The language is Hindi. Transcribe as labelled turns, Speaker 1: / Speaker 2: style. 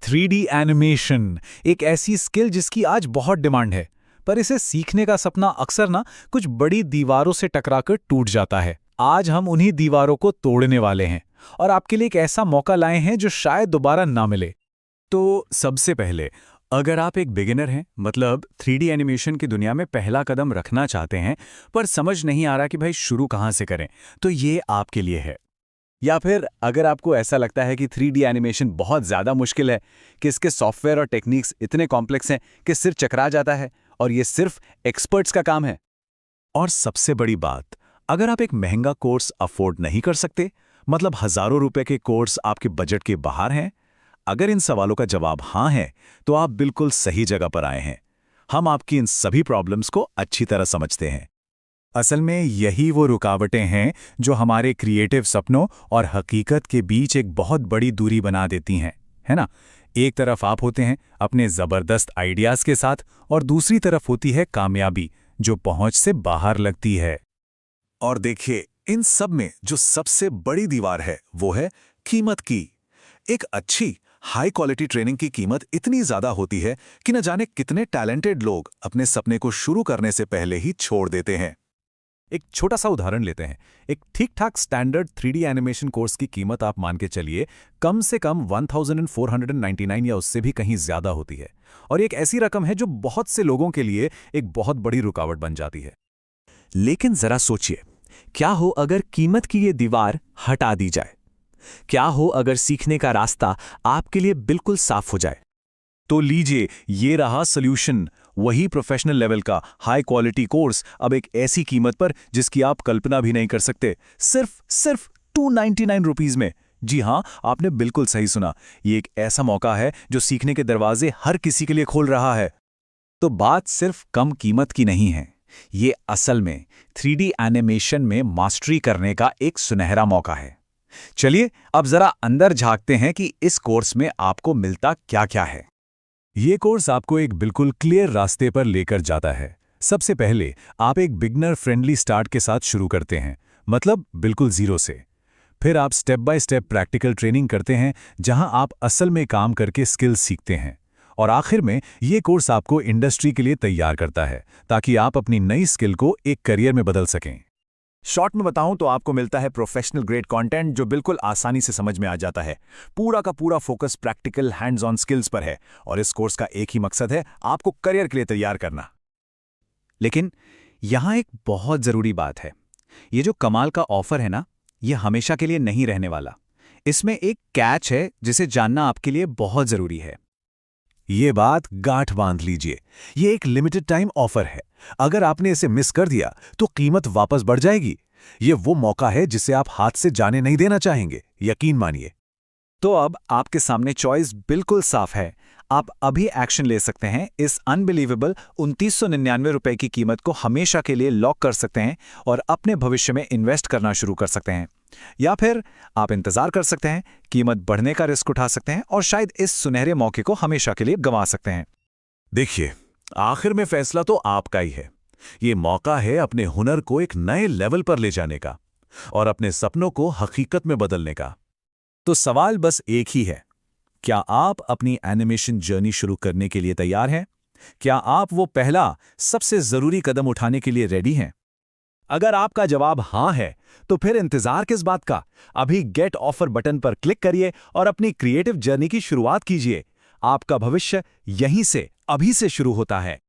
Speaker 1: 3D एनिमेशन एक ऐसी स्किल जिसकी आज बहुत डिमांड है, पर इसे सीखने का सपना अक्सर कुछ बड़ी दीवारों से टकराकर टूट जाता है। आज हम उन्हीं दीवारों को तोड़ने वाले हैं और आपके लिए एक ऐसा मौका लाए हैं जो शायद दोबारा ना मिले।
Speaker 2: तो सबसे पहले, अगर आप एक बिगिनर हैं, मतलब 3D एनिमेशन की दुनिया में पहला कदम रखना चाहते हैं पर समझ नहीं आ रहा कि भाई शुरू कहाँ से करें, तो ये आपके लिए है। या फिर अगर आपको ऐसा लगता है कि 3D एनिमेशन बहुत ज़्यादा मुश्किल है, कि इसके सॉफ्टवेयर और टेक्निक्स इतने कॉम्प्लेक्स हैं कि सिर चकरा जाता है और ये सिर्फ एक्सपर्ट्स का काम है। और सबसे बड़ी बात, अगर आप एक महंगा कोर्स अफोर्ड नहीं कर सकते, मतलब हज़ारों रुपए के कोर्स आपके बजट के बाहर हैं, अगर इन सवालों का जवाब हाँ है, तो आप बिल्कुल सही जगह पर आए हैं। हम आपकी इन सभी प्रॉब्लम्स को अच्छी तरह समझते हैं। असल में यही वो रुकावटें हैं जो हमारे क्रिएटिव सपनों और हकीकत के बीच एक बहुत बड़ी दूरी बना देती हैं, है ना? एक तरफ आप होते हैं अपने ज़बरदस्त आइडियाज़ के साथ और दूसरी तरफ होती है कामयाबी जो पहुंच से बाहर लगती है। और देखिए, इन सब में जो सबसे बड़ी दीवार है वो है कीमत की। एक अच्छी हाई क्वालिटी ट्रेनिंग की कीमत इतनी ज़्यादा होती है कि न जाने कितने टैलेंटेड लोग अपने सपने को शुरू करने से पहले ही छोड़ देते हैं।
Speaker 1: एक छोटा सा उदाहरण लेते हैं। एक ठीक-ठाक स्टैंडर्ड 3D एनिमेशन कोर्स की कीमत आप मान के चलिए कम से कम 1499 या उससे भी कहीं ज़्यादा होती है। और ये एक ऐसी रकम है जो बहुत से लोगों के लिए एक बहुत बड़ी रुकावट बन जाती है।
Speaker 2: लेकिन ज़रा सोचिए, क्या हो अगर कीमत की ये दीवार हटा दी जाए? क्या हो अगर सीखने का रास्ता आपके लिए बिल्कुल साफ हो जाए? तो लीजिए, ये रहा सॉल्यूशन। वही प्रोफेशनल लेवल का हाई क्वालिटी कोर्स अब एक ऐसी कीमत पर जिसकी आप कल्पना भी नहीं कर सकते, सिर्फ 299 रुपीज में। जी हाँ, आपने बिल्कुल सही सुना। ये एक ऐसा मौका है जो सीखने के दरवाजे हर किसी के लिए खोल रहा है।
Speaker 1: तो बात सिर्फ कम कीमत की नहीं है, ये असल में 3D एनिमेशन में मास्टरी करने का एक सुनहरा मौका है। चलिए अब जरा अंदर झांकते हैं कि इस कोर्स में आपको मिलता क्या-क्या है।
Speaker 2: ये कोर्स आपको एक बिल्कुल क्लियर रास्ते पर लेकर जाता है। सबसे पहले आप एक बिगनर फ्रेंडली स्टार्ट के साथ शुरू करते हैं, मतलब बिल्कुल जीरो से। फिर आप step by step practical training करते हैं जहां आप असल में काम करके स्किल्स सीखते हैं। और आखिर में ये कोर्स आपको इंडस्ट्री के लिए तैयार करता है ताकि आप अपनी नई स्किल को एक करियर में बदल सकें।
Speaker 1: शॉर्ट में बताऊं तो आपको मिलता है प्रोफेशनल ग्रेड कंटेंट जो बिल्कुल आसानी से समझ में आ जाता है। पूरा का पूरा focus practical hands on skills पर है और इस कोर्स का एक ही मकसद है, आपको करियर के लिए तैयार करना। लेकिन यहां एक बहुत जरूरी बात है, ये जो कमाल का ऑफर है ना, ये हमेशा के लिए नहीं रहने वाला। इसमें एक कैच है जिसे जानना आपके लिए बहुत जरूरी है।
Speaker 2: ये बात गांठ बांध लीजिए, ये एक लिमिटेड टाइम ऑफर है। अगर आपने इसे मिस कर दिया तो कीमत वापस बढ़ जाएगी। ये वो मौका है जिसे आप हाथ से जाने नहीं देना चाहेंगे, यकीन मानिए।
Speaker 1: तो अब आपके सामने चॉइस बिल्कुल साफ है। आप अभी एक्शन ले सकते हैं, इस अनबिलीवेबल 2999 रुपए की कीमत को हमेशा के लिए लॉक कर सकते हैं और अपने भविष्य में इन्वेस्ट करना शुरू कर सकते हैं। या फिर आप इंतजार कर सकते हैं, कीमत बढ़ने का रिस्क उठा सकते हैं और शायद इस सुनहरे मौके को हमेशा के लिए गंवा सकते हैं।
Speaker 2: देखिए, आखिर में फैसला तो आपका ही है। ये मौका है अपने हुनर को एक नए लेवल पर ले जाने का और अपने सपनों को हकीकत में बदलने का। तो सवाल बस एक ही है, क्या आप अपनी एनिमेशन जर्नी शुरू करने के लिए तैयार हैं? क्या आप वो पहला सबसे जरूरी कदम उठाने के लिए रेडी हैं? अगर आपका जवाब हाँ है, तो फिर इंतजार किस बात का? अभी गेट ऑफर बटन पर क्लिक करिए और अपनी क्रिएटिव जर्नी की शुरुआत कीजिए। आपका भविष्य यहीं से, अभी से शुरू होता है।